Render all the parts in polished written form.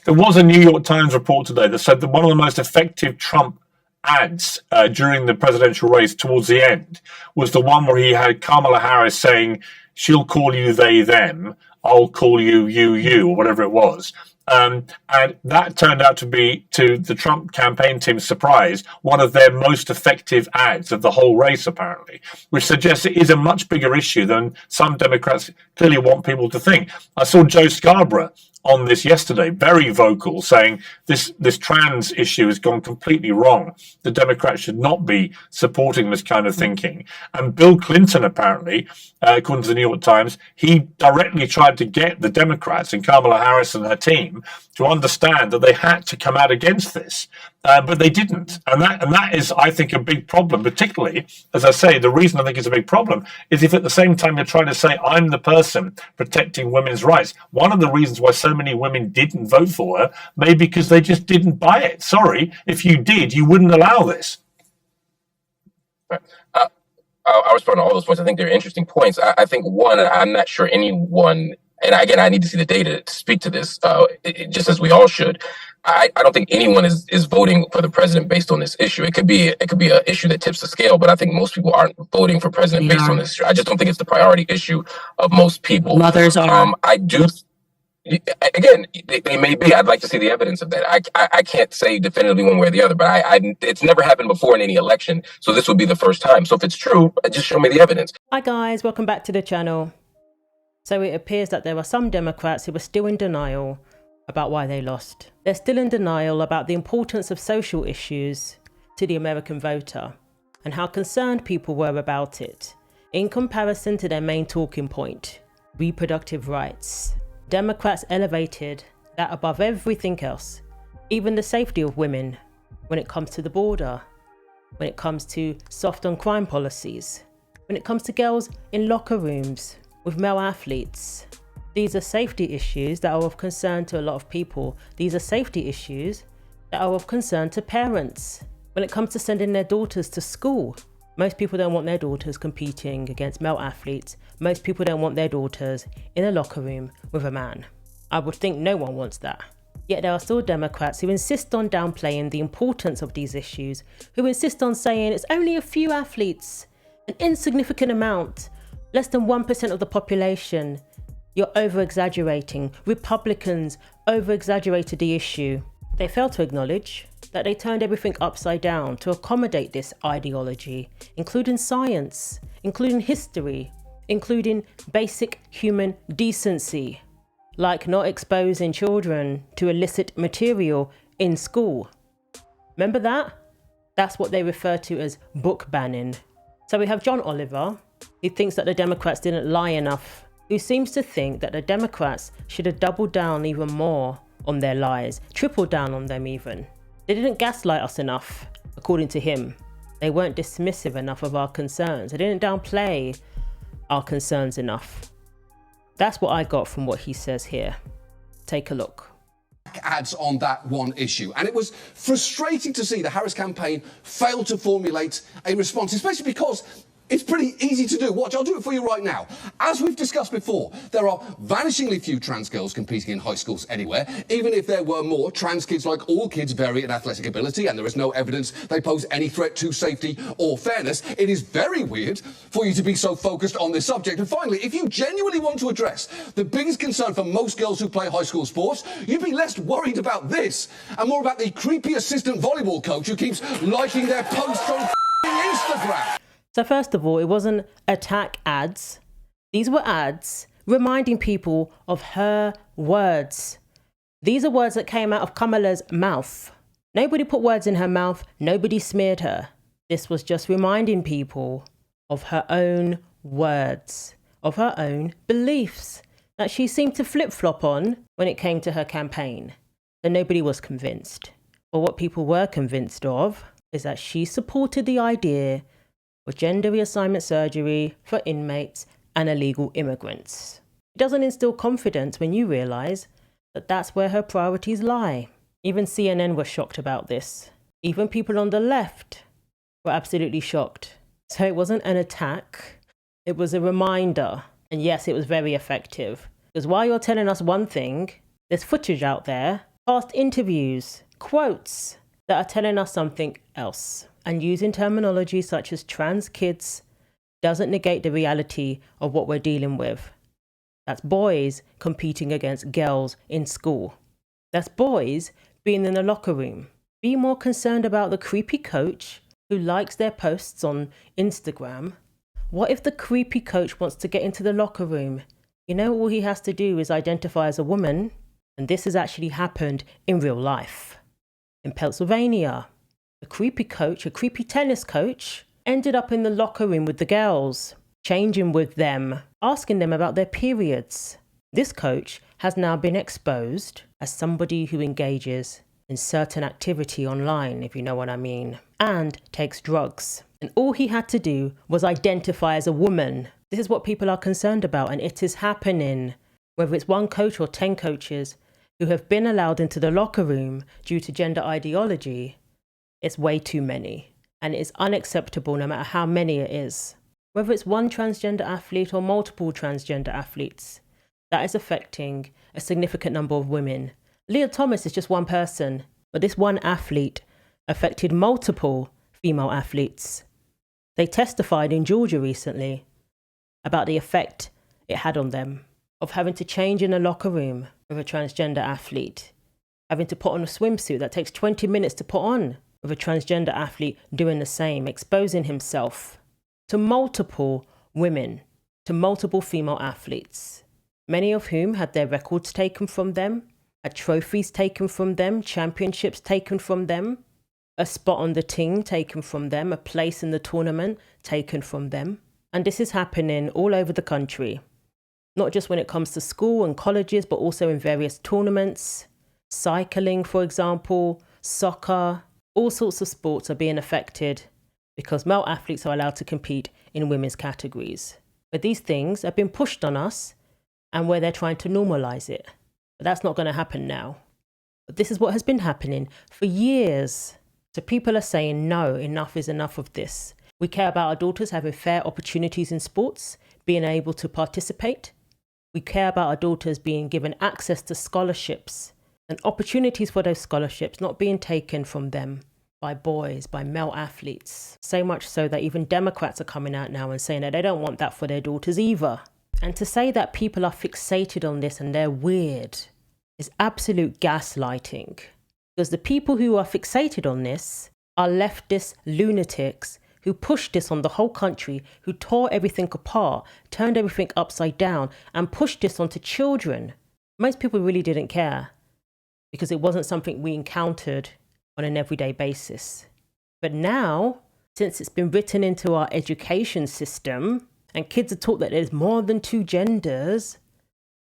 There was a New York Times report today that said that one of the most effective Trump ads during the presidential race towards the end was the one where he had Kamala Harris saying, she'll call you they, them, I'll call you you, or whatever it was. And that turned out to be, to the Trump campaign team's surprise, one of their most effective ads of the whole race, apparently, which suggests it is a much bigger issue than some Democrats clearly want people to think. I saw Joe Scarborough on this yesterday, very vocal, saying this trans issue has gone completely wrong. The Democrats should not be supporting this kind of thinking. And Bill Clinton, apparently, according to the New York Times, he directly tried to get the Democrats and Kamala Harris and her team to understand that they had to come out against this. But they didn't. And that is, I think, a big problem, particularly, as I say, the reason I think it's a big problem is if at the same time you're trying to say, I'm the person protecting women's rights. One of the reasons why so many women didn't vote for her may be because they just didn't buy it. Sorry, if you did, you wouldn't allow this. I'll respond to all those points. I think they're interesting points. I think, one, I'm not sure anyone, and again, I need to see the data to speak to this, just as we all should. I don't think anyone is voting for the president based on this issue. It could be an issue that tips the scale, but I think most people aren't voting for president based on this issue. I just don't think it's the priority issue of most people. Mothers are. I do. Again, they may be. I'd like to see the evidence of that. I can't say definitively one way or the other, but it's never happened before in any election, so this would be the first time. So if it's true, just show me the evidence. Hi guys, welcome back to the channel. So it appears that there are some Democrats who are still in denial about why they lost. They're still in denial about the importance of social issues to the American voter and how concerned people were about it in comparison to their main talking point, reproductive rights. Democrats elevated that above everything else, even the safety of women when it comes to the border, when it comes to soft on crime policies, when it comes to girls in locker rooms with male athletes. These are safety issues that are of concern to a lot of people. These are safety issues that are of concern to parents. When it comes to sending their daughters to school, most people don't want their daughters competing against male athletes. Most people don't want their daughters in a locker room with a man. I would think no one wants that. Yet there are still Democrats who insist on downplaying the importance of these issues, who insist on saying it's only a few athletes, an insignificant amount, less than 1% of the population. You're over-exaggerating. Republicans over-exaggerated the issue. They failed to acknowledge that they turned everything upside down to accommodate this ideology, including science, including history, including basic human decency, like not exposing children to illicit material in school. Remember that? That's what they refer to as book banning. So we have John Oliver, who thinks that the Democrats didn't lie enough, who seems to think that the Democrats should have doubled down even more on their lies, tripled down on them even. They didn't gaslight us enough, according to him. They weren't dismissive enough of our concerns. They didn't downplay our concerns enough. That's what I got from what he says here. Take a look. Ads on that one issue. And it was frustrating to see the Harris campaign fail to formulate a response, especially because it's pretty easy to do. Watch, I'll do it for you right now. As we've discussed before, there are vanishingly few trans girls competing in high schools anywhere. Even if there were more, trans kids, like all kids, vary in athletic ability, and there is no evidence they pose any threat to safety or fairness. It is very weird for you to be so focused on this subject. And finally, if you genuinely want to address the biggest concern for most girls who play high school sports, you'd be less worried about this and more about the creepy assistant volleyball coach who keeps liking their posts on Instagram. So first of all, it wasn't attack ads. These were ads reminding people of her words. These are words that came out of Kamala's mouth. Nobody put words in her mouth. Nobody smeared her. This was just reminding people of her own words, of her own beliefs that she seemed to flip-flop on when it came to her campaign. So nobody was convinced. But what people were convinced of is that she supported the idea of gender reassignment surgery for inmates and illegal immigrants. It doesn't instill confidence when you realise that that's where her priorities lie. Even CNN was shocked about this. Even people on the left were absolutely shocked. So it wasn't an attack, it was a reminder. And yes, it was very effective. Because while you're telling us one thing, there's footage out there past interviews, quotes that are telling us something else. And using terminology such as trans kids doesn't negate the reality of what we're dealing with. That's boys competing against girls in school. That's boys being in the locker room. Be more concerned about the creepy coach who likes their posts on Instagram. What if the creepy coach wants to get into the locker room? You know, all he has to do is identify as a woman, and this has actually happened in real life. In Pennsylvania, a creepy coach, a creepy tennis coach, ended up in the locker room with the girls, changing with them, asking them about their periods. This coach has now been exposed as somebody who engages in certain activity online, if you know what I mean, and takes drugs. And all he had to do was identify as a woman. This is what people are concerned about, and it is happening. Whether it's one coach or 10 coaches who have been allowed into the locker room due to gender ideology, it's way too many. And it is unacceptable no matter how many it is. Whether it's one transgender athlete or multiple transgender athletes, that is affecting a significant number of women. Leah Thomas is just one person, but this one athlete affected multiple female athletes. They testified in Georgia recently about the effect it had on them of having to change in a locker room with a transgender athlete, having to put on a swimsuit that takes 20 minutes to put on, with a transgender athlete doing the same, exposing himself to multiple women, to multiple female athletes, many of whom had their records taken from them, had trophies taken from them, championships taken from them, a spot on the team taken from them, a place in the tournament taken from them. And this is happening all over the country, not just when it comes to school and colleges, but also in various tournaments, cycling, for example, soccer. All sorts of sports are being affected because male athletes are allowed to compete in women's categories. But these things have been pushed on us and where they're trying to normalize it. But that's not going to happen now. But this is what has been happening for years. So people are saying, no, enough is enough of this. We care about our daughters having fair opportunities in sports, being able to participate. We care about our daughters being given access to scholarships and opportunities for those scholarships not being taken from them by boys, by male athletes. So much so that even Democrats are coming out now and saying that they don't want that for their daughters either. And to say that people are fixated on this and they're weird is absolute gaslighting. Because the people who are fixated on this are leftist lunatics who pushed this on the whole country, who tore everything apart, turned everything upside down, and pushed this onto children. Most people really didn't care, because it wasn't something we encountered on an everyday basis. But now, since it's been written into our education system, and kids are taught that there's more than two genders,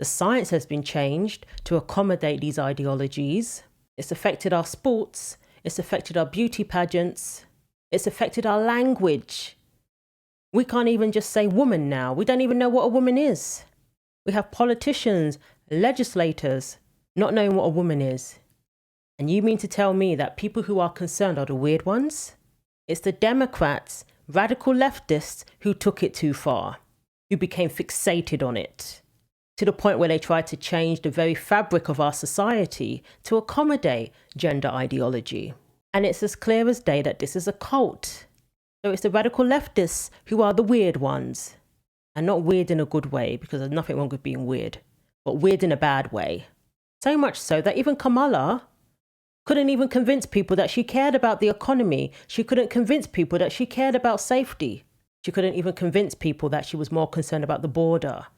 the science has been changed to accommodate these ideologies. It's affected our sports, it's affected our beauty pageants, it's affected our language. We can't even just say woman now. We don't even know what a woman is. We have politicians, legislators, not knowing what a woman is. And you mean to tell me that people who are concerned are the weird ones? It's the Democrats, radical leftists, who took it too far, who became fixated on it, to the point where they tried to change the very fabric of our society to accommodate gender ideology. And it's as clear as day that this is a cult. So it's the radical leftists who are the weird ones. And not weird in a good way, because there's nothing wrong with being weird, but weird in a bad way. So much so that even Kamala couldn't even convince people that she cared about the economy. She couldn't convince people that she cared about safety. She couldn't even convince people that she was more concerned about the border,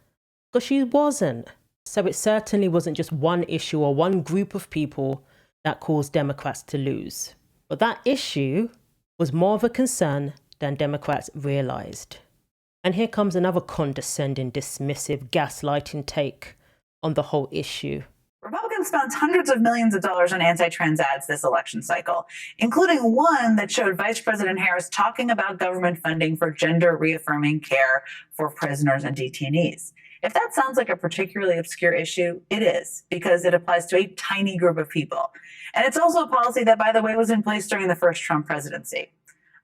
because she wasn't. So it certainly wasn't just one issue or one group of people that caused Democrats to lose. But that issue was more of a concern than Democrats realized. And here comes another condescending, dismissive, gaslighting take on the whole issue. Republicans spent hundreds of millions of dollars on anti-trans ads this election cycle, including one that showed Vice President Harris talking about government funding for gender-reaffirming care for prisoners and detainees. If that sounds like a particularly obscure issue, it is, because it applies to a tiny group of people. And it's also a policy that, by the way, was in place during the first Trump presidency.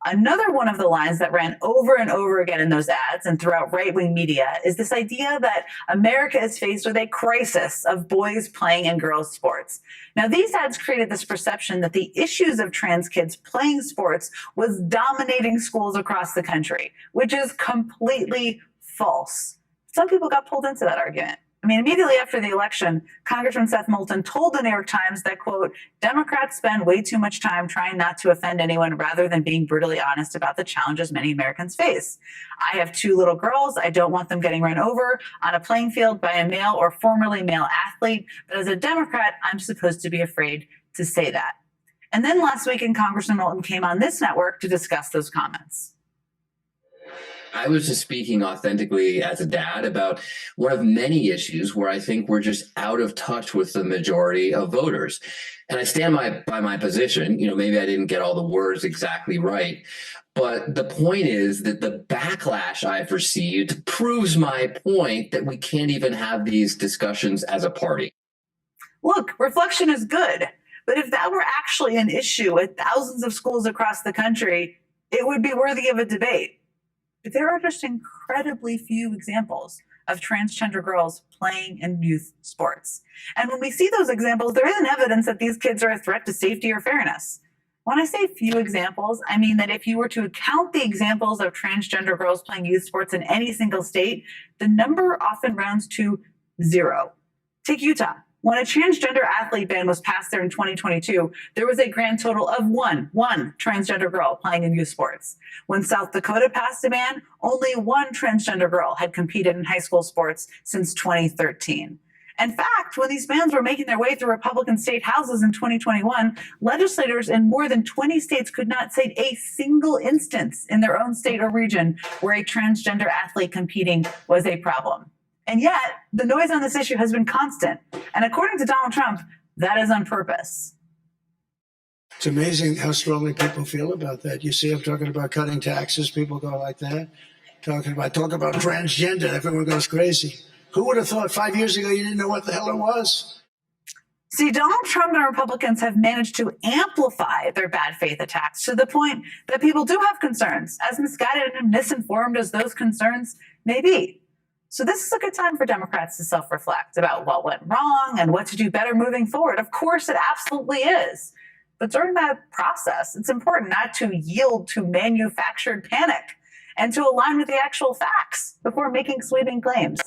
Another one of the lines that ran over and over again in those ads and throughout right-wing media is this idea that America is faced with a crisis of boys playing in girls' sports. Now, these ads created this perception that the issues of trans kids playing sports was dominating schools across the country, which is completely false. Some people got pulled into that argument. I mean, immediately after the election, Congressman Seth Moulton told the New York Times that, quote, Democrats spend way too much time trying not to offend anyone rather than being brutally honest about the challenges many Americans face. I have 2 little girls. I don't want them getting run over on a playing field by a male or formerly male athlete. But as a Democrat, I'm supposed to be afraid to say that. And then last weekend, Congressman Moulton came on this network to discuss those comments. I was just speaking authentically as a dad about one of many issues where I think we're just out of touch with the majority of voters. And I stand by my position. Maybe I didn't get all the words exactly right. But the point is that the backlash I've received proves my point that we can't even have these discussions as a party. Look, reflection is good. But if that were actually an issue at thousands of schools across the country, it would be worthy of a debate. But there are just incredibly few examples of transgender girls playing in youth sports. And when we see those examples, there isn't evidence that these kids are a threat to safety or fairness. When I say few examples, I mean that if you were to count the examples of transgender girls playing youth sports in any single state, the number often rounds to 0. Take Utah. When a transgender athlete ban was passed there in 2022, there was a grand total of one transgender girl playing in youth sports. When South Dakota passed a ban, only 1 transgender girl had competed in high school sports since 2013. In fact, when these bans were making their way through Republican state houses in 2021, legislators in more than 20 states could not cite a single instance in their own state or region where a transgender athlete competing was a problem. And yet, the noise on this issue has been constant. And according to Donald Trump, that is on purpose. It's amazing how strongly people feel about that. You see, I'm talking about cutting taxes. People go like that. Talk about transgender. Everyone goes crazy. Who would have thought 5 years ago you didn't know what the hell it was? See, Donald Trump and Republicans have managed to amplify their bad faith attacks to the point that people do have concerns, as misguided and misinformed as those concerns may be. So this is a good time for Democrats to self-reflect about what went wrong and what to do better moving forward. Of course, it absolutely is. But during that process, it's important not to yield to manufactured panic and to align with the actual facts before making sweeping claims.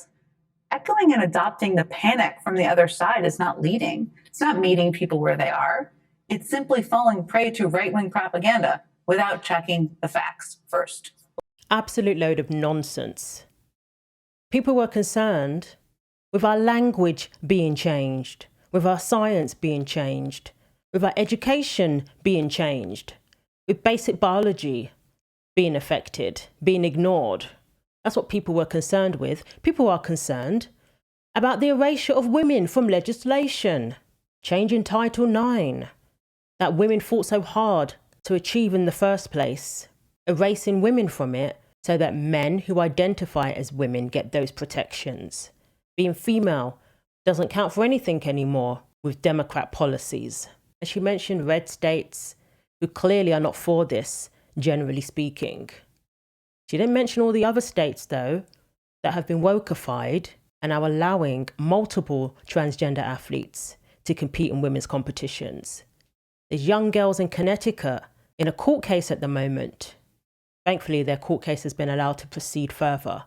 Echoing and adopting the panic from the other side is not leading. It's not meeting people where they are. It's simply falling prey to right-wing propaganda without checking the facts first. Absolute load of nonsense. People were concerned with our language being changed, with our science being changed, with our education being changed, with basic biology being affected, being ignored. That's what people were concerned with. People are concerned about the erasure of women from legislation, changing Title IX, that women fought so hard to achieve in the first place, erasing women from it so that men who identify as women get those protections. Being female doesn't count for anything anymore with Democrat policies. As she mentioned, red states who clearly are not for this, generally speaking. She didn't mention all the other states, though, that have been wokeified and are allowing multiple transgender athletes to compete in women's competitions. There's young girls in Connecticut in a court case at the moment. Thankfully, their court case has been allowed to proceed further.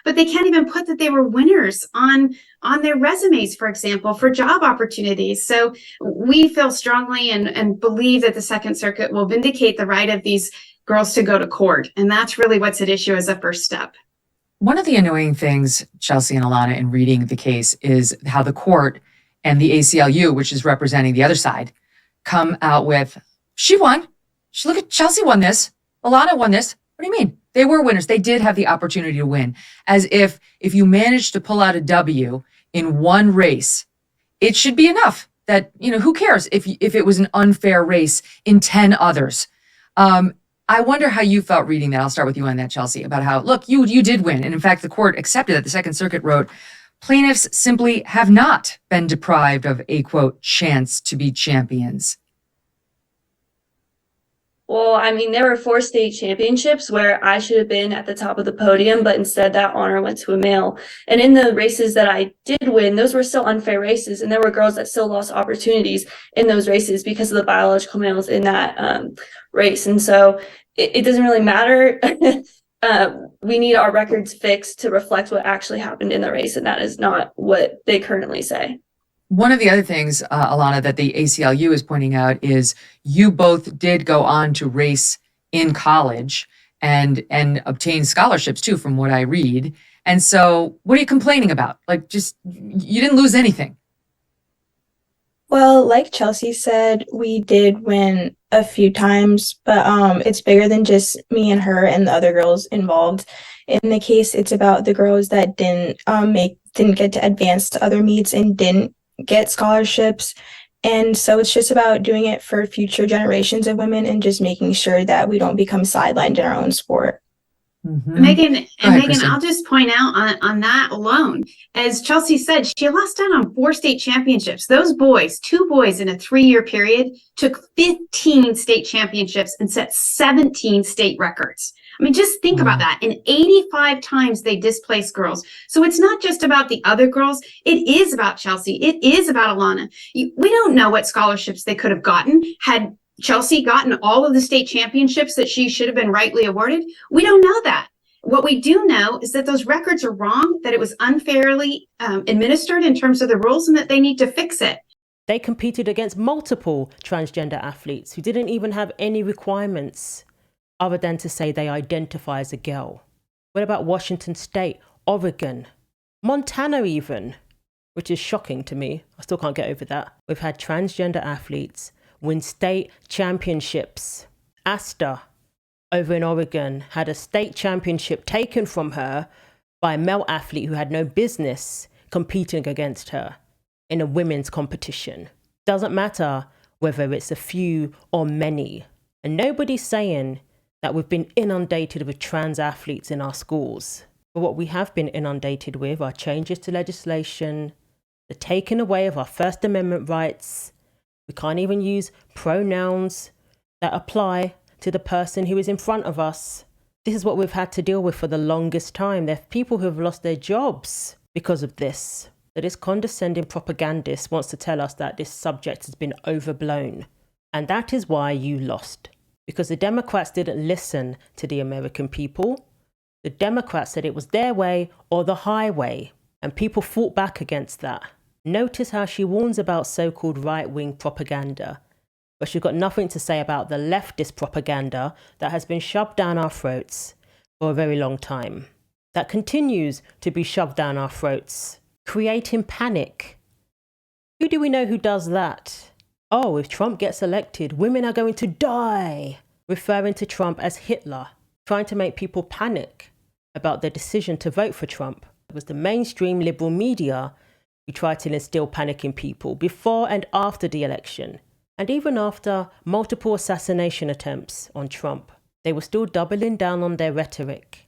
But they can't even put that they were winners on their resumes, for example, for job opportunities. So we feel strongly and believe that the Second Circuit will vindicate the right of these girls to go to court. And that's really what's at issue as a first step. One of the annoying things, Chelsea and Alana, in reading the case is how the court and the ACLU, which is representing the other side, come out with, she won. Look at Chelsea won this. Alana won this. What do you mean? They were winners. They did have the opportunity to win. As if you managed to pull out a W in one race, it should be enough. That, who cares if it was an unfair race in 10 others? I wonder how you felt reading that. I'll start with you on that, Chelsea, about how, look, you did win. And in fact, the court accepted that. The Second Circuit wrote, plaintiffs simply have not been deprived of a, quote, chance to be champions. Well, I mean, there were 4 state championships where I should have been at the top of the podium, but instead that honor went to a male. And in the races that I did win, those were still unfair races. And there were girls that still lost opportunities in those races because of the biological males in that race. And so it doesn't really matter. We need our records fixed to reflect what actually happened in the race. And that is not what they currently say. One of the other things, Alana, that the ACLU is pointing out is you both did go on to race in college and obtain scholarships too, from what I read. And so what are you complaining about? Like, just, you didn't lose anything. Well, like Chelsea said, we did win a few times, but it's bigger than just me and her and the other girls involved. In the case, it's about the girls that didn't get to advance to other meets and didn't get scholarships. And so it's just about doing it for future generations of women and just making sure that we don't become sidelined in our own sport. Mm-hmm. Megan, I'll just point out on that alone, as Chelsea said, she lost out on 4 state championships. Those boys, 2 boys in a 3-year period, took 15 state championships and set 17 state records. I mean, just think about that. And 85 times they displaced girls. So it's not just about the other girls. It is about Chelsea. It is about Alana. We don't know what scholarships they could have gotten had Chelsea gotten all of the state championships that she should have been rightly awarded. We don't know that. What we do know is that those records are wrong, that it was unfairly administered in terms of the rules, and that they need to fix it. They competed against multiple transgender athletes who didn't even have any requirements other than to say they identify as a girl. What about Washington State, Oregon, Montana even, which is shocking to me. I still can't get over that. We've had transgender athletes win state championships. Asta, over in Oregon, had a state championship taken from her by a male athlete who had no business competing against her in a women's competition. Doesn't matter whether it's a few or many. And nobody's saying that we've been inundated with trans athletes in our schools. But what we have been inundated with are changes to legislation, the taking away of our First Amendment rights. We can't even use pronouns that apply to the person who is in front of us. This is what we've had to deal with for the longest time. There are people who have lost their jobs because of this. That this condescending propagandist wants to tell us that this subject has been overblown. And that is why you lost. Because the Democrats didn't listen to the American people. The Democrats said it was their way or the highway. And people fought back against that. Notice how she warns about so-called right-wing propaganda, but she's got nothing to say about the leftist propaganda that has been shoved down our throats for a very long time. That continues to be shoved down our throats, creating panic. Who do we know who does that? Oh, if Trump gets elected, women are going to die, referring to Trump as Hitler, trying to make people panic about their decision to vote for Trump. It was the mainstream liberal media who tried to instill panic in people before and after the election. And even after multiple assassination attempts on Trump, they were still doubling down on their rhetoric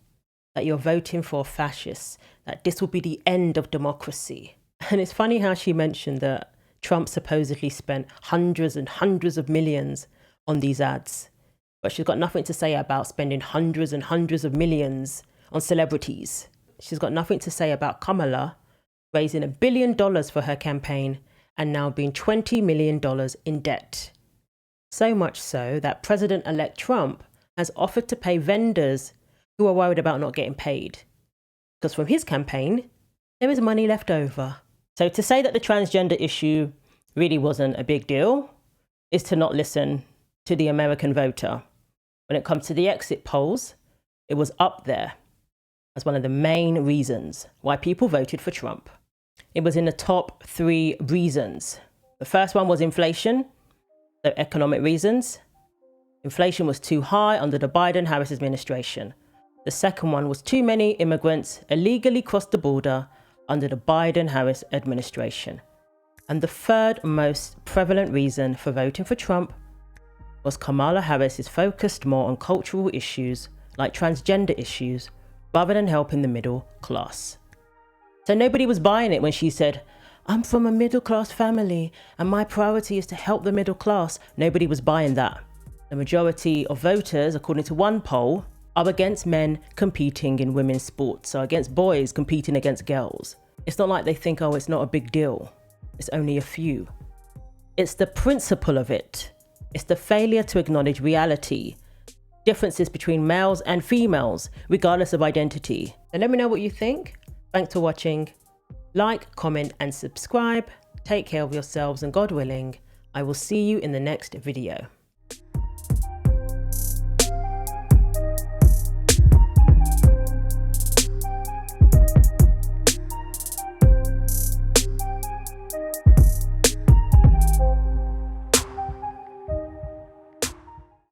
that you're voting for fascists, that this will be the end of democracy. And it's funny how she mentioned that Trump supposedly spent hundreds and hundreds of millions on these ads, but she's got nothing to say about spending hundreds and hundreds of millions on celebrities. She's got nothing to say about Kamala raising $1 billion for her campaign and now being $20 million in debt. So much so that President-elect Trump has offered to pay vendors who are worried about not getting paid. Because from his campaign, there is money left over. So to say that the transgender issue really wasn't a big deal is to not listen to the American voter. When it comes to the exit polls, it was up there as one of the main reasons why people voted for Trump. It was in the top 3 reasons. The first one was inflation, so economic reasons. Inflation was too high under the Biden-Harris administration. The second one was too many immigrants illegally crossed the border under the Biden-Harris administration. And the third most prevalent reason for voting for Trump was Kamala Harris is focused more on cultural issues like transgender issues rather than helping the middle class. So nobody was buying it when she said, I'm from a middle class family and my priority is to help the middle class. Nobody was buying that. The majority of voters, according to one poll, are against men competing in women's sports, so against boys competing against girls. It's not like they think, oh, it's not a big deal. It's only a few. It's the principle of it. It's the failure to acknowledge reality, differences between males and females, regardless of identity. And let me know what you think. Thanks for watching. Like, comment, and subscribe. Take care of yourselves, and God willing, I will see you in the next video.